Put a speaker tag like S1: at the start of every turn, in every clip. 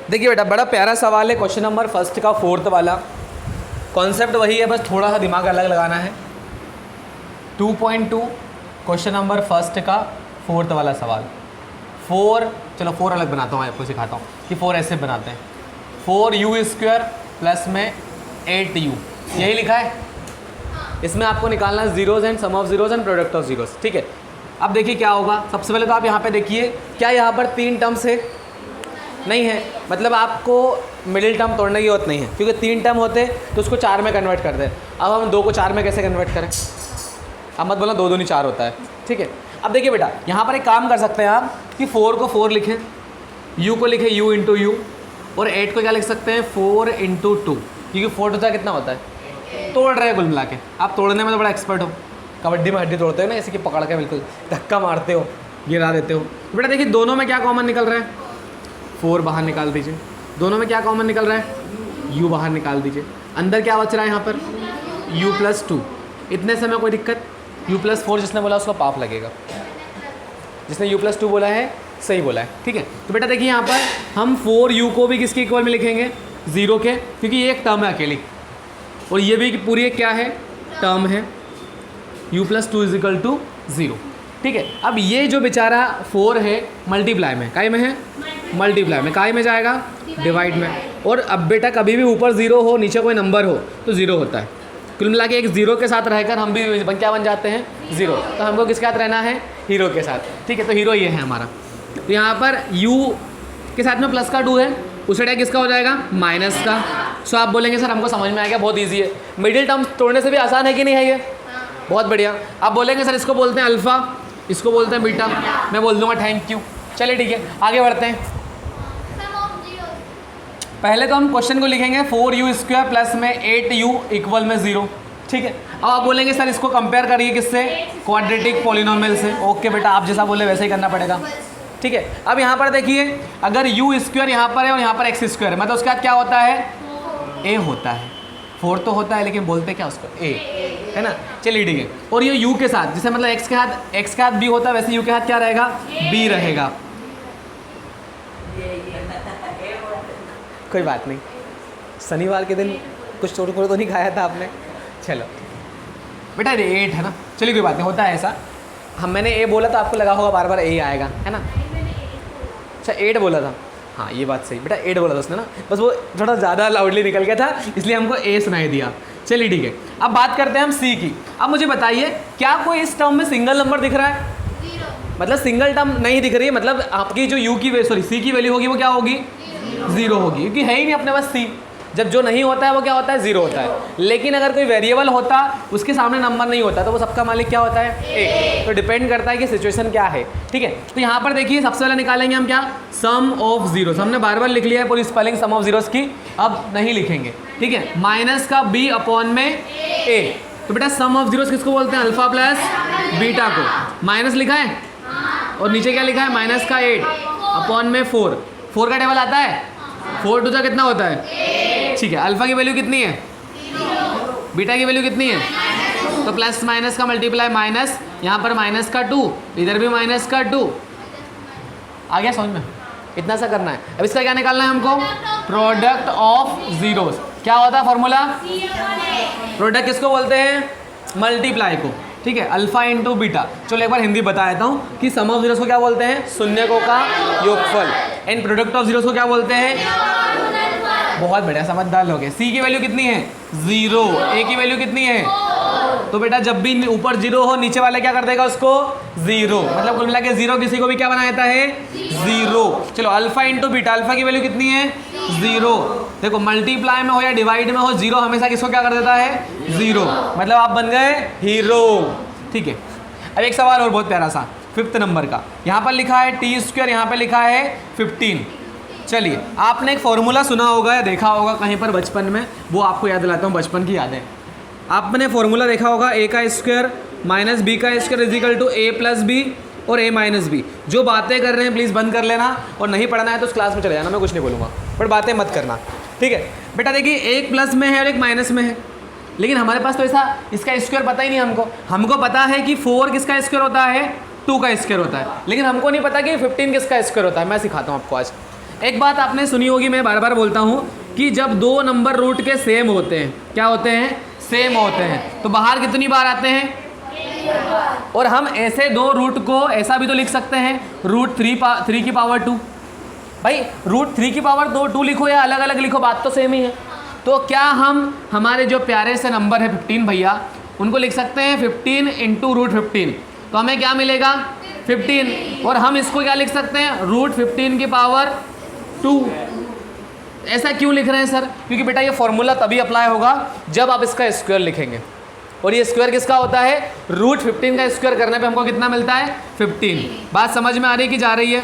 S1: देखिए बेटा बड़ा प्यारा सवाल है, क्वेश्चन नंबर फर्स्ट का फोर्थ वाला। कॉन्सेप्ट वही है, बस थोड़ा सा दिमाग अलग लगाना है। 2.2 क्वेश्चन नंबर फर्स्ट का फोर्थ वाला सवाल। 4, चलो 4 अलग बनाता हूँ, आपको सिखाता हूँ कि 4 ऐसे बनाते हैं। 4u² प्लस में 8u, यही लिखा है। इसमें आपको निकालना है zeros and sum of zeros and product of zeros, ठीक है। अब देखिए क्या होगा। सबसे पहले तो आप यहाँ पे देखिए, क्या यहाँ पर 3 टर्म्स है? नहीं है, मतलब आपको मिडिल टर्म तोड़ने की जरूरत नहीं है, क्योंकि 3 टर्म होते तो उसको 4 में कन्वर्ट कर दें। अब हम 2 को 4 में कैसे कन्वर्ट करें? अब मत बोलना 2 दूनी 4 होता है, ठीक है। अब देखिए बेटा यहाँ पर एक काम कर सकते हैं आप कि 4 को 4 लिखें, u को लिखें u इंटू यू, और 8 को क्या लिख सकते हैं 4 इंटू 2, क्योंकि 4 टू कितना होता है? तोड़ रहे हैं कुल मिला के। आप तोड़ने में तो बड़ा एक्सपर्ट हो, कबड्डी में हड्डी तोड़ते हो ना, जैसे कि पकड़ के बिल्कुल धक्का मारते हो, गिरा देते हो। बेटा देखिए दोनों में क्या कॉमन निकल रहा है? 4 बाहर निकाल दीजिए। दोनों में क्या कॉमन निकल रहा है? u बाहर निकाल दीजिए। अंदर क्या बच रहा है यहाँ पर? u plus 2। इतने समय कोई दिक्कत? u प्लस 4 जिसने बोला उसको पाप लगेगा, जिसने u प्लस 2 बोला है सही बोला है, ठीक है। तो बेटा देखिए यहाँ पर हम 4u को भी किसके इक्वल में लिखेंगे? 0 के, क्योंकि ये एक टर्म है अकेली, और ये भी पूरी एक क्या है? टर्म है। u plus 2 is equal to 0, ठीक है। अब ये जो बेचारा 4 है मल्टीप्लाई में, काय में है? मल्टीप्लाई में। काय में जाएगा? डिवाइड में। और अब बेटा कभी भी ऊपर 0 हो नीचे कोई नंबर हो तो 0 होता है। कुल मिला के एक 0 के साथ रहकर हम भी क्या बन जाते हैं? 0। तो हमको किसके साथ रहना है? हीरो के साथ, ठीक है। तो हीरो ये है हमारा। तो यहाँ पर u के साथ में प्लस का 2 है, उस साइड किसका हो जाएगा? माइनस का। सो आप बोलेंगे सर हमको समझ में आ गया, बहुत ईजी है। मिडिल टर्म तोड़ने से भी आसान है कि नहीं है ये? बहुत बढ़िया। आप बोलेंगे सर इसको बोलते हैं अल्फ़ा, इसको बोलते हैं बीटा। मैं बोल दूंगा थैंक यू। चलिए ठीक है, आगे बढ़ते हैं। पहले तो हम क्वेश्चन को लिखेंगे 4u² प्लस में 8u इक्वल में 0, ठीक है। अब आप बोलेंगे सर इसको कंपेयर करिए किससे? क्वाड्रेटिक पॉलिनोमियल से। ओके बेटा, आप जैसा बोले वैसे ही करना पड़ेगा, ठीक है। अब यहाँ पर देखिए, अगर u² यहाँ पर है और यहाँ पर x² है, मतलब उसके बाद क्या होता है? a होता है। 4 तो होता है लेकिन बोलते क्या उसको? a, है ना। चलिए ठीक है। और ये u के साथ, जैसे मतलब x के हाथ b होता है, वैसे u के हाथ क्या रहेगा? b रहेगा। कोई बात नहीं, शनिवार के दिन कुछ चोर तो नहीं खाया था आपने। चलो बेटा 8 है ना, चलिए कोई बात नहीं, होता है ऐसा। मैंने a बोला तो आपको लगा होगा बार बार a आएगा, है ना। अच्छा 8 बोला था, हाँ ये बात सही बेटा, 8 बोला था उसने ना, बस वो थोड़ा ज़्यादा लाउडली निकल गया था, इसलिए हमको a सुनाई दिया। चलिए ठीक है, अब बात करते हैं हम c की। अब मुझे बताइए क्या कोई इस टर्म में सिंगल नंबर दिख रहा है? 0। मतलब सिंगल टर्म नहीं दिख रही है, मतलब आपकी जो u की c की वैल्यू होगी वो क्या होगी? 0 होगी, क्योंकि है ही नहीं अपने पास c। जब जो नहीं होता है वो क्या होता है? 0 होता है। लेकिन अगर कोई वेरिएबल होता, उसके सामने नंबर नहीं होता, तो वो सबका मालिक क्या होता है? a। तो डिपेंड करता है कि सिचुएशन क्या है, ठीक है। तो यहाँ पर देखिए सबसे पहले निकालेंगे हम क्या? सम ऑफ जीरोस। हमने बार बार लिख लिया है पूरी स्पेलिंग सम ऑफ जीरोस की, अब नहीं लिखेंगे, ठीक है। माइनस का b अपॉन में a। तो बेटा सम ऑफ जीरोस किसको बोलते हैं? अल्फा प्लस बीटा को। माइनस लिखा है और नीचे क्या लिखा है? माइनस का 8 अपॉन में 4। 4 का टेबल आता है? 4 टू कितना होता है? ठीक है। अल्फा की वैल्यू कितनी है? बीटा की वैल्यू कितनी है? तो प्लस माइनस का मल्टीप्लाई माइनस, यहाँ पर माइनस का 2, इधर भी माइनस का 2। आ गया समझ में? इतना सा करना है। अब इसका क्या निकालना है हमको? Product of zeros. क्या होता है फॉर्मूला? प्रोडक्ट किसको बोलते हैं? मल्टीप्लाई को, ठीक है। Alpha into beta. चलो एक बार हिंदी बता देता हूँ कि सम ऑफ जीरोस को क्या बोलते हैं? शून्यकों का योगफल। एंड प्रोडक्ट ऑफ जीरोस को क्या बोलते हैं? बहुत बढ़िया, समझदार लोग हैं। सी की वैल्यू कितनी है? 0। ए की वैल्यू कितनी है? तो बेटा जब भी ऊपर 0 हो, नीचे वाले क्या कर देगा उसको? 0। मतलब कुल मिला के 0 किसी को भी क्या बना देता है? 0। चलो अल्फा इंटू बीटा, अल्फा की वैल्यू कितनी है? 0। देखो मल्टीप्लाई में हो या डिवाइड में हो, 0 हमेशा किसको क्या कर देता है? 0। मतलब आप बन गए हीरो, ठीक है। अब एक सवाल और बहुत प्यारा सा 5th नंबर का। यहाँ पर लिखा है t², यहाँ पर लिखा है 15। चलिए आपने एक फॉर्मूला सुना होगा या देखा होगा कहीं पर बचपन में, वो आपको याद दिलाता हूँ बचपन की यादें। आपने फॉर्मूला देखा होगा a का स्क्वायर माइनस b का square is equal to a plus b और a माइनस बी। जो बातें कर रहे हैं प्लीज़ बंद कर लेना, और नहीं पढ़ना है तो उस क्लास में चले जाना, मैं कुछ नहीं बोलूँगा, बट बातें मत करना, ठीक है। बेटा देखिए एक प्लस में है और एक माइनस में है, लेकिन हमारे पास तो ऐसा इसका स्क्वायर पता ही नहीं। हमको पता है कि 4 किसका स्क्वायर होता है? 2 का स्क्वायर होता है, लेकिन हमको नहीं पता कि 15 किसका स्क्वायर होता है। मैं सिखाता हूँ आपको आज। एक बात आपने सुनी होगी, मैं बार बार बोलता हूँ कि जब दो नंबर रूट के सेम होते हैं, क्या होते हैं, सेम होते हैं, तो बाहर कितनी बार आते हैं। और हम ऐसे दो रूट को ऐसा भी तो लिख सकते हैं, रूट 3 की पावर 2। भाई रूट 3 की पावर 2 लिखो या अलग अलग लिखो, बात तो सेम ही है। तो क्या हम हमारे जो प्यारे से नंबर है 15 भैया, उनको लिख सकते हैं 15 इंटू रूट 15, तो हमें क्या मिलेगा 15। और हम इसको क्या लिख सकते हैं, रूट 15 की पावर 2। ऐसा क्यों लिख रहे हैं सर, क्योंकि बेटा ये फॉर्मूला तभी अप्लाई होगा जब आप इसका स्क्वायर लिखेंगे। और ये स्क्वायर किसका होता है, रूट 15 का स्क्वायर करने पे हमको कितना मिलता है, 15। बात समझ में आ रही है कि जा रही है?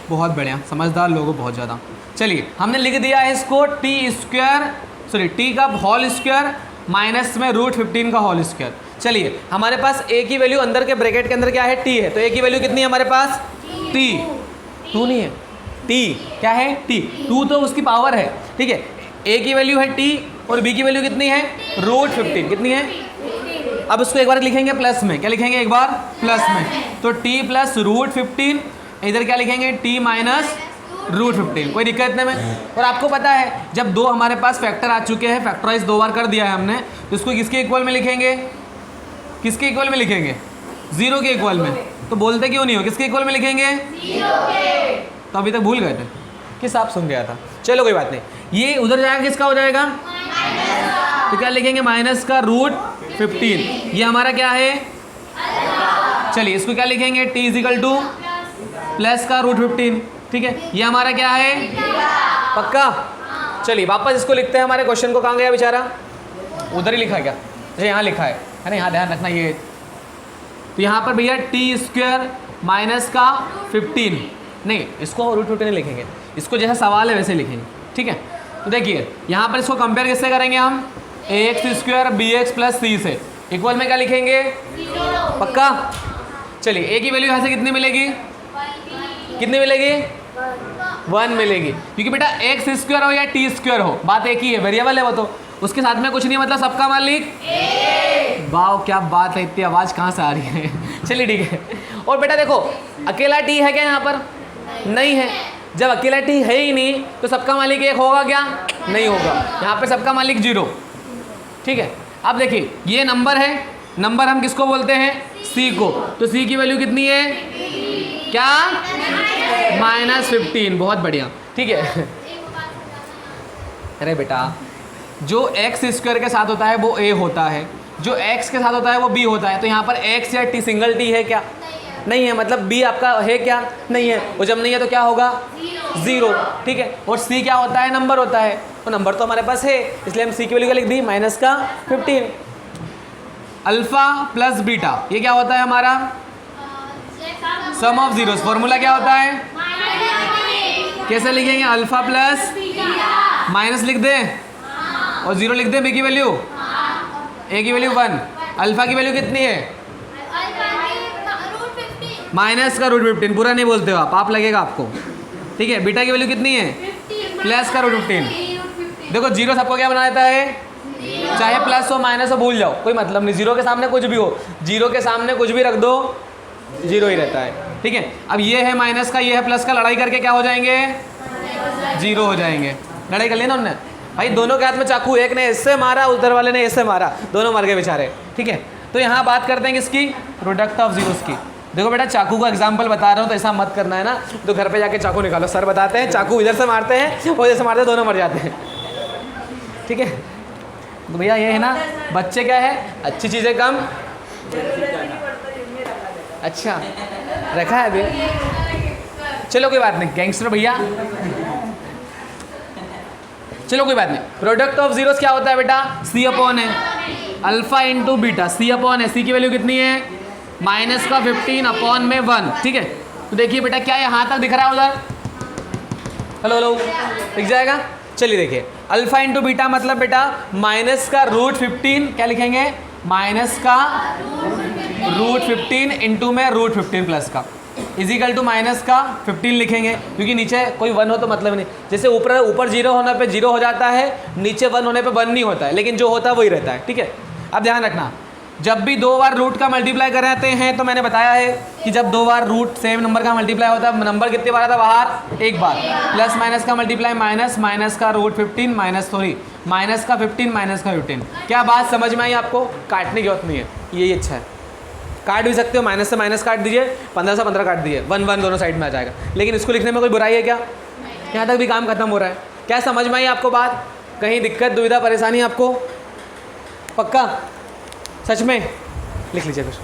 S1: बहुत बढ़िया, समझदार लोगों बहुत ज़्यादा। चलिए हमने लिख दिया है इसको टी का होल स्क्वायर माइनस में रूट 15 का होल स्क्वायर। चलिए हमारे पास ए की वैल्यू अंदर के ब्रैकेट के अंदर क्या है, टी है, तो ए की वैल्यू कितनी है हमारे पास, टी। 2 नहीं है, टी क्या है, टी। 2 तो उसकी पावर है, ठीक है। ए की वैल्यू है टी और बी की वैल्यू कितनी है, रूट 15 कितनी है। अब उसको एक बार लिखेंगे प्लस में, क्या लिखेंगे एक बार प्लस में, तो टी प्लस रूट 15, इधर क्या लिखेंगे टी माइनस रूट 15, कोई दिक्कत नहीं में। और आपको पता है जब दो हमारे पास फैक्टर आ चुके हैं, फैक्टराइज 2 बार कर दिया है हमने, तो इसको किसके इक्वल में लिखेंगे, किसके इक्वल में लिखेंगे, 0 के इक्वल में। तो बोलते क्यों नहीं हो, किसके इक्वल में लिखेंगे, 0 के। तो अभी तक भूल गए थे, किस आप सुन गया था। चलो कोई बात नहीं, ये उधर जाएगा, किसका हो जाएगा, तो क्या लिखेंगे माइनस का रूट 15, ये हमारा क्या है। चलिए इसको क्या लिखेंगे, टी इजिकल टू प्लस का रूट 15, ठीक है। ये हमारा क्या है, पक्का। चलिए वापस इसको लिखते हैं, हमारे क्वेश्चन को कहाँ गया बेचारा, उधर ही लिखा क्या, अच्छा यहाँ लिखा है ना, यहाँ ध्यान रखना ये। तो यहाँ पर भैया टी स्क्वायर माइनस का 15, नहीं इसको रूट 15 लिखेंगे, इसको जैसा सवाल है वैसे लिखेंगे, ठीक है। तो देखिए यहाँ पर इसको कंपेयर किससे करेंगे हम, ax स्क्वायर bx प्लस सी से, इक्वल में क्या लिखेंगे, पक्का। चलिए ए की वैल्यू यहाँ से कितनी मिलेगी, कितनी मिलेगी, 1 मिलेगी, क्योंकि बेटा एक्स स्क्वायर हो या टी स्क्वायर हो बात एक ही है, वेरिएबल है वो, तो उसके साथ में कुछ नहीं, मतलब सबका मालिक। वाह क्या बात है, इतनी आवाज़ कहाँ से आ रही है। चलिए ठीक है। और बेटा देखो अकेला टी है क्या यहाँ पर, नहीं है। जब अकेला टी है ही नहीं तो सबका मालिक 1 होगा क्या, नहीं होगा। यहाँ पे सबका मालिक 0, ठीक है। अब देखिए ये नंबर है, नंबर हम किसको बोलते हैं, सी को, तो सी की वैल्यू कितनी है, क्या, -15, बहुत बढ़िया, ठीक है। अरे बेटा जो एक्स स्क्वायर के साथ होता है वो ए होता है, जो एक्स के साथ होता है वो बी होता है। तो यहाँ पर एक्स या टी सिंगल टी है क्या, नहीं है, मतलब बी आपका है क्या, नहीं है। और जब नहीं है तो क्या होगा, 0, ठीक है। और सी क्या होता है, नंबर होता है, तो नंबर तो हमारे पास है, इसलिए हम सी की वैल्यू क्या लिख दी, -15। अल्फा प्लस बीटा ये क्या होता है हमारा, सम ऑफ जीरोस। फॉर्मूला क्या होता है, कैसे लिखेंगे, अल्फा प्लस माइनस लिख दें और 0 लिख दें, बी की वैल्यू, ए की वैल्यू 1, अल्फा की वैल्यू कितनी है, माइनस का रूट 15, पूरा नहीं बोलते हो आप लगेगा आपको, ठीक है। बीटा की वैल्यू कितनी है, प्लस का रूट 15। देखो 0 सबको क्या बना देता है, चाहे प्लस हो माइनस हो भूल जाओ, कोई मतलब नहीं, 0 के सामने कुछ भी हो, 0 के सामने कुछ भी रख दो 0 ही रहता है, ठीक है। अब ये है माइनस का, ये है प्लस का, लड़ाई करके क्या हो जाएंगे, 0 हो जाएंगे। लड़ाई कर लेना उनने, भाई दोनों के हाथ में चाकू, एक ने इससे मारा उधर वाले ने इससे मारा, दोनों मर गए बेचारे, ठीक है। तो यहाँ बात करते हैं किसकी, प्रोडक्ट ऑफ जीरोस की। देखो बेटा चाकू का एग्जाम्पल बता रहा हूँ तो ऐसा मत करना है ना, तो घर पे जाके चाकू निकालो, सर बताते हैं चाकू इधर से मारते हैं और इधर से मारते हैं, दोनों मर जाते हैं, ठीक है। तो भैया ये है ना, बच्चे क्या है, अच्छी चीज़ें कम, अच्छा रखा है अभी, चलो कोई बात नहीं, गैंगस्टर भैया, चलो कोई बात नहीं। प्रोडक्ट ऑफ जीरोस क्या होता है बेटा, सी अपॉन है, अल्फा इंटू बीटा, सी अपॉन है, सी की वैल्यू कितनी है, माइनस का 15 अपॉन में 1, ठीक है। तो देखिए बेटा क्या यहाँ तक दिख रहा है उधर, हेलो हेलो दिख जाएगा। चलिए देखिए अल्फा इंटू बीटा मतलब बेटा माइनस का रूट 15, क्या लिखेंगे, माइनस का रूट 15 इंटू में रूट 15 प्लस का, इजिकल टू माइनस का 15 लिखेंगे, क्योंकि नीचे कोई 1 हो तो मतलब नहीं, जैसे ऊपर 0 होने पे 0 हो जाता है, नीचे 1 होने पे 1 नहीं होता है, लेकिन जो होता है वही रहता है, ठीक है। अब ध्यान रखना जब भी 2 बार रूट का मल्टीप्लाई कराते हैं तो मैंने बताया है कि जब 2 बार रूट सेम नंबर का मल्टीप्लाई होता है, नंबर कितनी बार आता है बाहर? एक बार। प्लस माइनस का मल्टीप्लाई माइनस, माइनस का रूट 15 माइनस माइनस का 15 माइनस का 15। क्या बात समझ में आई आपको? काटने की जरूरत नहीं है, यही अच्छा है। काट भी सकते हो, माइनस से माइनस काट दीजिए, 15 से 15 काट दीजिए, 1 1 दोनों साइड में आ जाएगा। लेकिन इसको लिखने में कोई बुराई है क्या? यहाँ तक भी काम खत्म हो रहा है। क्या समझ में आई आपको बात? कहीं दिक्कत दुविधा परेशानी आपको? पक्का? सच में? लिख लीजिए कुछ।